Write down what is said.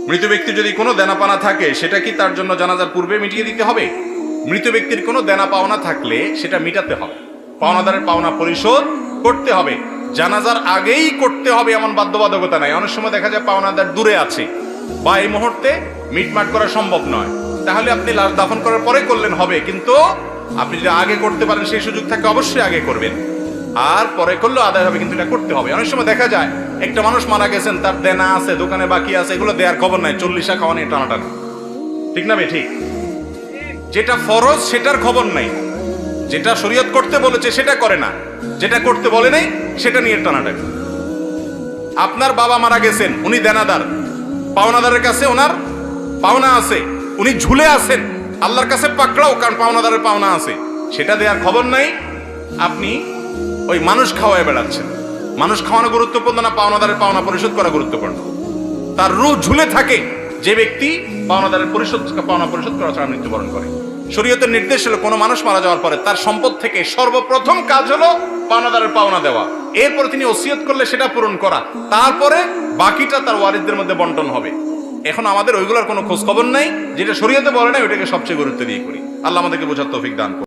মৃত ব্যক্তির যদি কোনো দেনা পাওনা থাকে সেটা কি তার জন্য জানাজার পূর্বে মিটিয়ে দিতে হবে? মৃত ব্যক্তির কোনো দেনা পাওনা থাকলে সেটা মিটাতে হবে, পাওনাদারের পাওনা পরিশোধ করতে হবে। জানাজার আগেই করতে হবে এমন বাধ্যবাধকতা নাই। অনেক সময় দেখা যায় পাওনাদার দূরে আছে বা এই মুহূর্তে মিটমাট করা সম্ভব নয়, তাহলে আপনি লাশ দাফন করার পরে করলেন হবে, কিন্তু আপনি যদি আগে করতে পারেন সেই সুযোগ থাকে অবশ্যই আগে করবেন, আর পরে করলেও আদায় হবে, কিন্তু এটা করতে হবে। অনেক সময় দেখা যায় একটা মানুষ মারা গেছেন, তার দেনা আছে, দোকানে বাকি আছে, এগুলো দেওয়ার খবর নাই, 40 খাওয়া নিয়ে টানাটানি, ঠিক না ভাই? ঠিক, যেটা ফরজ সেটার খবর নাই, যেটা শরীয়ত করতে বলেছে সেটা করে না, যেটা করতে বলে নাই সেটা নিয়ে টানাটানি। আপনার বাবা মারা গেছেন, উনি দেনাদার, পাওনাদারের কাছে ওনার পাওনা আছে, উনি ঝুলে আছেন, আল্লাহর কাছে পাকড়াও, কারণ পাওনাদারের পাওনা আছে, সেটা দেওয়ার খবর নাই, আপনি ওই মানুষ খাওয়ায় বেড়াচ্ছেন। মানুষ খাওয়ানো গুরুত্বপূর্ণ না পাওনাদারের পাওনা পরিশোধ করা গুরুত্বপূর্ণ? তার রূহ ঝুলে থাকে যে ব্যক্তি পাওনাদারের পাওনা পরিশোধ করা ছাড়া মৃত্যুবরণ করে। শরীয়তের নির্দেশ হলো কোনো মানুষ মারা যাওয়ার পরে তার সম্পদ থেকে সর্বপ্রথম কাজ হলো পাওনাদারের পাওনা দেওয়া, এরপরে তিনি ওসিয়ত করলে সেটা পূরণ করা, তারপরে বাকিটা তার ওয়ারিসদের মধ্যে বন্টন হবে। এখন আমাদের ওইগুলোর কোনো খোঁজ খবর নাই, যেটা শরীয়তে বলে না ওইটাকে সবচেয়ে গুরুত্ব দিয়ে করি। আল্লাহ আমাদেরকে বোঝার তৌফিক দান করুন।